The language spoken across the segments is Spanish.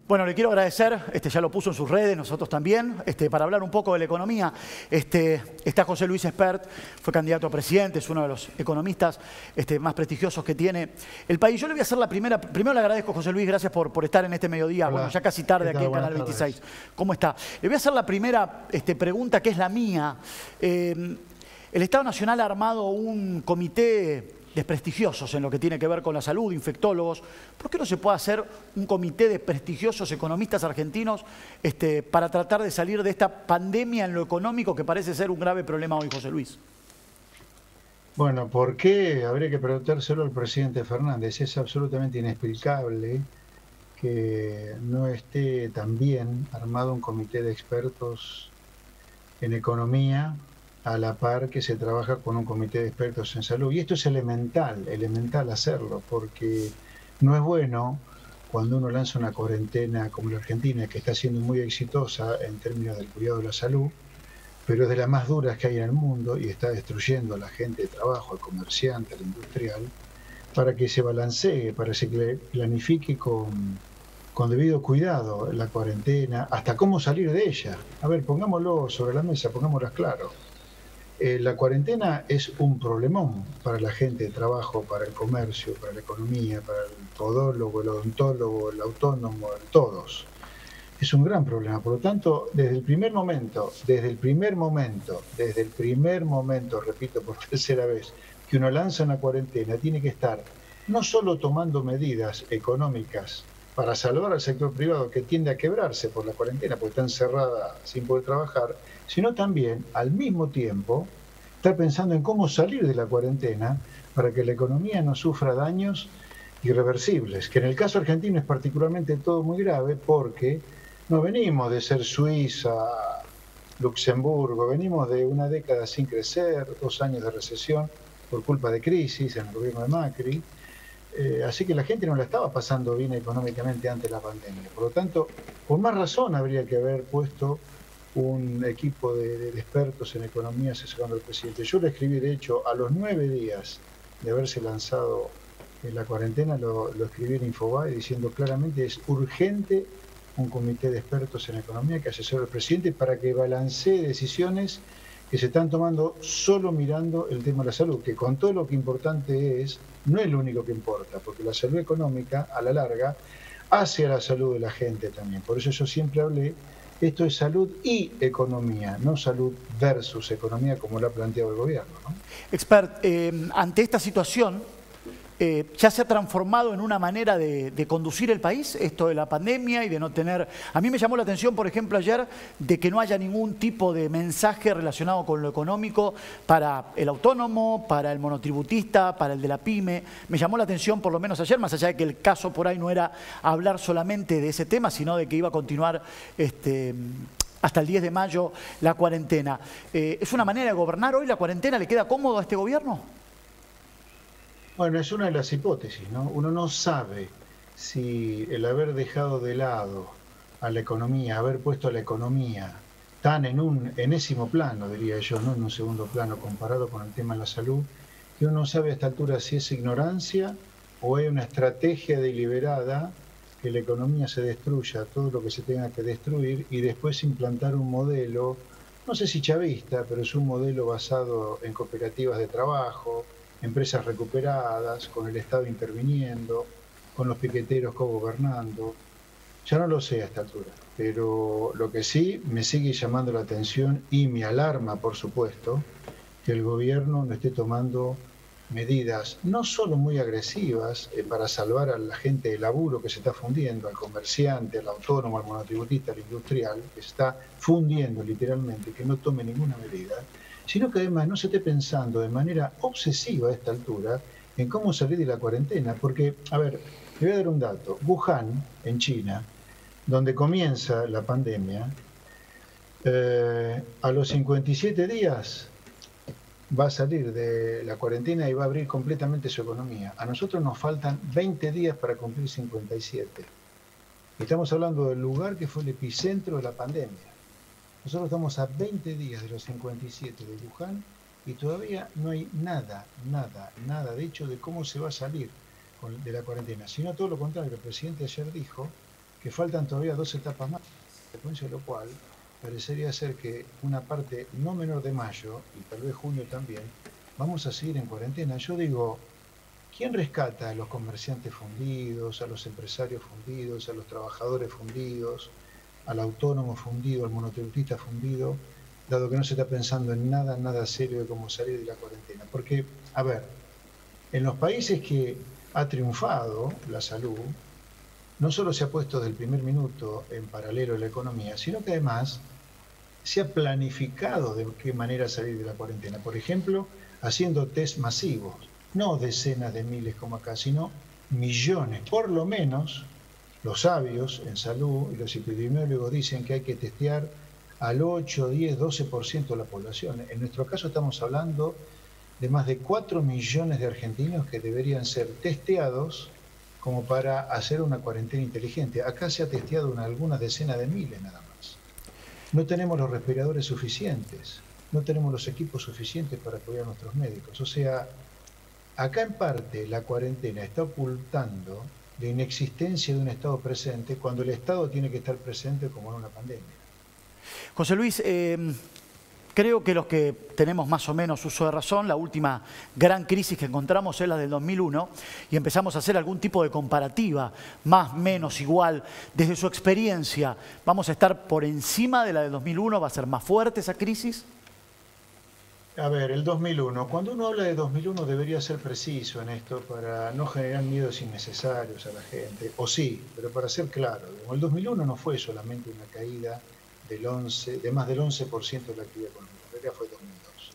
Bueno, le quiero agradecer, ya lo puso en sus redes, nosotros también, para hablar un poco de la economía. Está José Luis Espert, fue candidato a presidente, es uno de los economistas más prestigiosos que tiene el país. Yo le voy a hacer la primero le agradezco, José Luis, gracias por estar en este mediodía. Hola. Bueno, ya casi tarde aquí en Canal 26. ¿Cómo está? Le voy a hacer la primera pregunta, que es la mía. El Estado Nacional ha armado un comité de prestigiosos en lo que tiene que ver con la salud, infectólogos. ¿Por qué no se puede hacer un comité de prestigiosos economistas argentinos para tratar de salir de esta pandemia en lo económico que parece ser un grave problema hoy, José Luis? Bueno, ¿por qué? Habría que preguntárselo al presidente Fernández. Es absolutamente inexplicable que no esté también armado un comité de expertos en economía a la par que se trabaja con un comité de expertos en salud. Y esto es elemental hacerlo, porque no es bueno cuando uno lanza una cuarentena como la Argentina, que está siendo muy exitosa en términos del cuidado de la salud, pero es de las más duras que hay en el mundo y está destruyendo a la gente de trabajo, al comerciante, al industrial, para que se balancee, para que se planifique con debido cuidado la cuarentena, hasta cómo salir de ella. A ver, pongámoslo sobre la mesa, pongámoslas claro. La cuarentena es un problemón para la gente de trabajo, para el comercio, para la economía, para el podólogo, el odontólogo, el autónomo, todos. Es un gran problema. Por lo tanto, desde el primer momento, repito por tercera vez, que uno lanza una cuarentena, tiene que estar no solo tomando medidas económicas para salvar al sector privado, que tiende a quebrarse por la cuarentena, porque está encerrada sin poder trabajar, sino también, al mismo tiempo, estar pensando en cómo salir de la cuarentena para que la economía no sufra daños irreversibles, que en el caso argentino es particularmente todo muy grave porque no venimos de ser Suiza, Luxemburgo, venimos de una década sin crecer, 2 años de recesión por culpa de crisis en el gobierno de Macri. Así que la gente no la estaba pasando bien económicamente antes de la pandemia. Por lo tanto, por más razón habría que haber puesto un equipo de expertos en economía asesorando al presidente. Yo le escribí, de hecho, a los 9 días de haberse lanzado la cuarentena, lo escribí en Infobae diciendo claramente es urgente un comité de expertos en economía que asesore al presidente para que balancee decisiones que se están tomando solo mirando el tema de la salud, que con todo lo que importante es, no es lo único que importa, porque la salud económica, a la larga, hace a la salud de la gente también. Por eso yo siempre hablé, esto es salud y economía, no salud versus economía, como lo ha planteado el gobierno, ¿no? Expert, ante esta situación, ¿ya se ha transformado en una manera de conducir el país, esto de la pandemia y de no tener... A mí me llamó la atención, por ejemplo, ayer, de que no haya ningún tipo de mensaje relacionado con lo económico para el autónomo, para el monotributista, para el de la pyme. Me llamó la atención, por lo menos ayer, más allá de que el caso por ahí no era hablar solamente de ese tema, sino de que iba a continuar hasta el 10 de mayo la cuarentena. ¿Es una manera de gobernar hoy la cuarentena? ¿Le queda cómodo a este gobierno? Bueno, es una de las hipótesis, ¿no? Uno no sabe si el haber dejado de lado a la economía, haber puesto a la economía tan en un enésimo plano, diría yo, no en un segundo plano comparado con el tema de la salud, que uno no sabe a esta altura si es ignorancia o hay una estrategia deliberada que la economía se destruya, todo lo que se tenga que destruir y después implantar un modelo, no sé si chavista, pero es un modelo basado en cooperativas de trabajo, empresas recuperadas, con el Estado interviniendo, con los piqueteros co-gobernando. Ya no lo sé a esta altura, pero lo que sí me sigue llamando la atención y me alarma, por supuesto, que el gobierno no esté tomando medidas no solo muy agresivas para salvar a la gente de laburo que se está fundiendo, al comerciante, al autónomo, al monotributista, al industrial, que se está fundiendo literalmente, que no tome ninguna medida, sino que además no se esté pensando de manera obsesiva a esta altura en cómo salir de la cuarentena. Porque, a ver, le voy a dar un dato. Wuhan, en China, donde comienza la pandemia, a los 57 días va a salir de la cuarentena y va a abrir completamente su economía. A nosotros nos faltan 20 días para cumplir 57. Estamos hablando del lugar que fue el epicentro de la pandemia. Nosotros estamos a 20 días de los 57 de Wuhan y todavía no hay nada dicho de cómo se va a salir de la cuarentena, sino todo lo contrario. El presidente ayer dijo que faltan todavía 2 etapas más, consecuencia de lo cual parecería ser que una parte no menor de mayo, y tal vez junio también, vamos a seguir en cuarentena. Yo digo, ¿quién rescata a los comerciantes fundidos, a los empresarios fundidos, a los trabajadores fundidos, al autónomo fundido, al monotributista fundido, dado que no se está pensando en nada serio de cómo salir de la cuarentena? Porque, a ver, en los países que ha triunfado la salud, no solo se ha puesto desde el primer minuto en paralelo la economía, sino que además se ha planificado de qué manera salir de la cuarentena. Por ejemplo, haciendo test masivos, no decenas de miles como acá, sino millones. Por lo menos los sabios en salud y los epidemiólogos dicen que hay que testear al 8, 10, 12% de la población. En nuestro caso estamos hablando de más de 4 millones de argentinos que deberían ser testeados como para hacer una cuarentena inteligente. Acá se ha testeado algunas decenas de miles nada más. No tenemos los respiradores suficientes, no tenemos los equipos suficientes para cuidar a nuestros médicos. O sea, acá en parte la cuarentena está ocultando la inexistencia de un Estado presente cuando el Estado tiene que estar presente como en una pandemia. José Luis, creo que los que tenemos más o menos uso de razón, la última gran crisis que encontramos es la del 2001 y empezamos a hacer algún tipo de comparativa, más, menos, igual. Desde su experiencia, ¿vamos a estar por encima de la del 2001? ¿Va a ser más fuerte esa crisis? A ver, el 2001. Cuando uno habla de 2001 debería ser preciso en esto para no generar miedos innecesarios a la gente. O sí, pero para ser claro, el 2001 no fue solamente una caída de más del 11% de la actividad económica, en realidad fue 2002.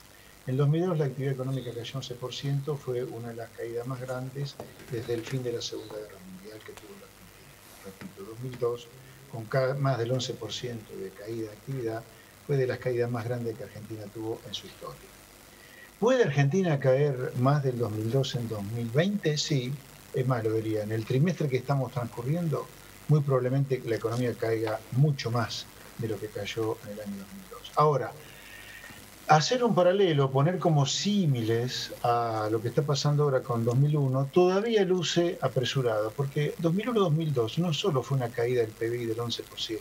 En 2002 la actividad económica cayó 11%, fue una de las caídas más grandes desde el fin de la Segunda Guerra Mundial que tuvo la Argentina. Repito, 2002, con más del 11% de caída de actividad, fue de las caídas más grandes que Argentina tuvo en su historia. ¿Puede Argentina caer más del 2002 en 2020? Sí, es más, lo diría, en el trimestre que estamos transcurriendo, muy probablemente la economía caiga mucho más de lo que cayó en el año 2002. Ahora, hacer un paralelo, poner como símiles a lo que está pasando ahora con 2001, todavía luce apresurado, porque 2001-2002 no solo fue una caída del PBI del 11%,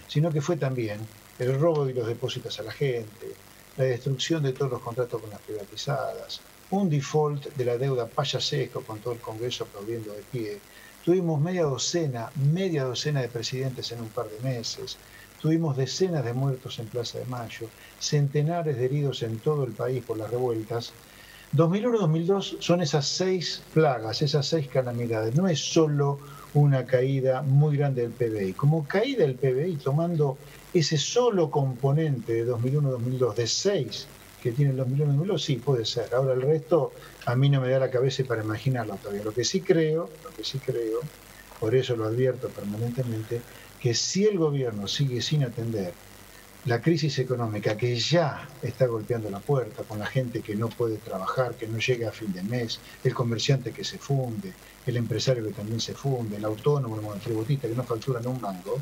sino que fue también el robo de los depósitos a la gente, la destrucción de todos los contratos con las privatizadas, un default de la deuda payasesco con todo el Congreso aplaudiendo de pie. Tuvimos media docena de presidentes en un par de meses. Tuvimos decenas de muertos en Plaza de Mayo, centenares de heridos en todo el país por las revueltas. 2001-2002 son esas 6 plagas, esas 6 calamidades. No es solo una caída muy grande del PBI. Como caída del PBI, tomando ese solo componente de 2001-2002, de 6 que tiene el 2001-2002, sí, puede ser. Ahora el resto a mí no me da la cabeza para imaginarlo todavía. Lo que sí creo, por eso lo advierto permanentemente, que si el gobierno sigue sin atender la crisis económica que ya está golpeando la puerta con la gente que no puede trabajar, que no llega a fin de mes, el comerciante que se funde, el empresario que también se funde, el autónomo, el monotributista que no facturan un mango,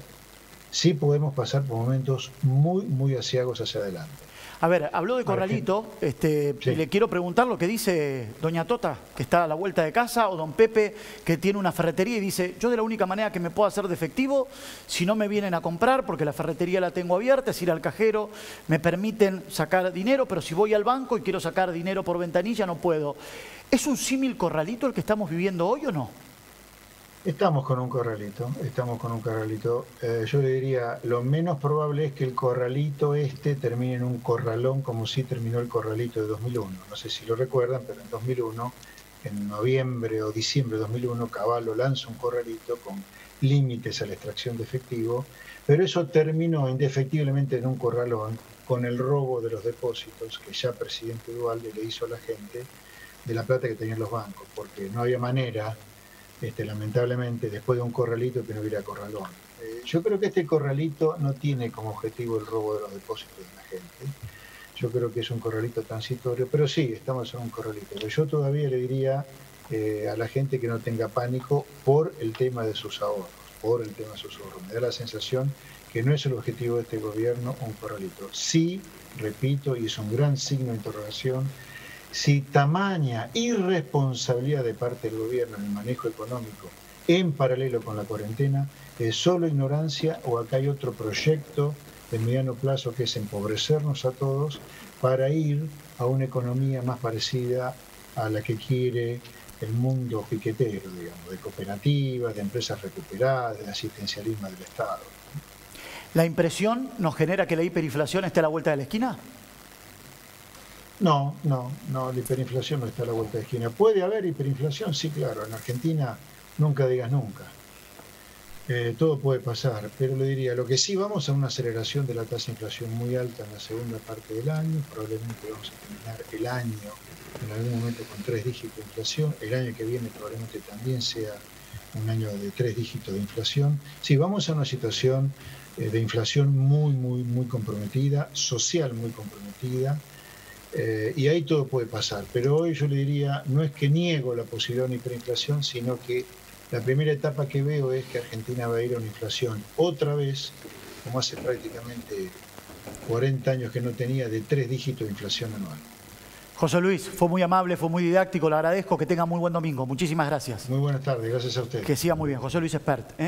sí podemos pasar por momentos muy aciagos hacia adelante. A ver, habló de Corralito, sí. Le quiero preguntar lo que dice doña Tota, que está a la vuelta de casa, o don Pepe, que tiene una ferretería y dice, yo de la única manera que me puedo hacer de efectivo, si no me vienen a comprar, porque la ferretería la tengo abierta, es ir al cajero, me permiten sacar dinero, pero si voy al banco y quiero sacar dinero por ventanilla, no puedo. ¿Es un símil Corralito el que estamos viviendo hoy o no? Estamos con un corralito. Yo le diría, lo menos probable es que el corralito termine en un corralón como sí terminó el corralito de 2001. No sé si lo recuerdan, pero en 2001, en noviembre o diciembre de 2001, Cavallo lanza un corralito con límites a la extracción de efectivo, pero eso terminó indefectiblemente en un corralón con el robo de los depósitos que ya presidente Duhalde le hizo a la gente de la plata que tenían los bancos, porque no había manera, lamentablemente, después de un corralito que no hubiera corralón. Yo creo que este corralito no tiene como objetivo el robo de los depósitos de la gente. Yo creo que es un corralito transitorio, pero sí, estamos en un corralito. Pero yo todavía le diría a la gente que no tenga pánico por el tema de sus ahorros, Me da la sensación que no es el objetivo de este gobierno un corralito. Sí, repito, y es un gran signo de interrogación, si tamaña irresponsabilidad de parte del gobierno en el manejo económico en paralelo con la cuarentena, es solo ignorancia o acá hay otro proyecto de mediano plazo que es empobrecernos a todos para ir a una economía más parecida a la que quiere el mundo piquetero, digamos, de cooperativas, de empresas recuperadas, de asistencialismo del Estado. ¿La impresión nos genera que la hiperinflación esté a la vuelta de la esquina? No, la hiperinflación no está a la vuelta de la esquina. ¿Puede haber hiperinflación? Sí, claro. En Argentina nunca digas nunca. Todo puede pasar, pero le diría, lo que sí vamos a una aceleración de la tasa de inflación muy alta en la segunda parte del año, probablemente vamos a terminar el año en algún momento con 3 dígitos de inflación, el año que viene probablemente también sea un año de 3 dígitos de inflación. Sí, vamos a una situación de inflación muy comprometida, social muy comprometida, y ahí todo puede pasar, pero hoy yo le diría, no es que niego la posibilidad de una hiperinflación, sino que la primera etapa que veo es que Argentina va a ir a una inflación otra vez, como hace prácticamente 40 años que no tenía, de 3 dígitos de inflación anual. José Luis, fue muy amable, fue muy didáctico, le agradezco, que tenga muy buen domingo. Muchísimas gracias. Muy buenas tardes, gracias a usted. Que siga muy bien. José Luis Espert.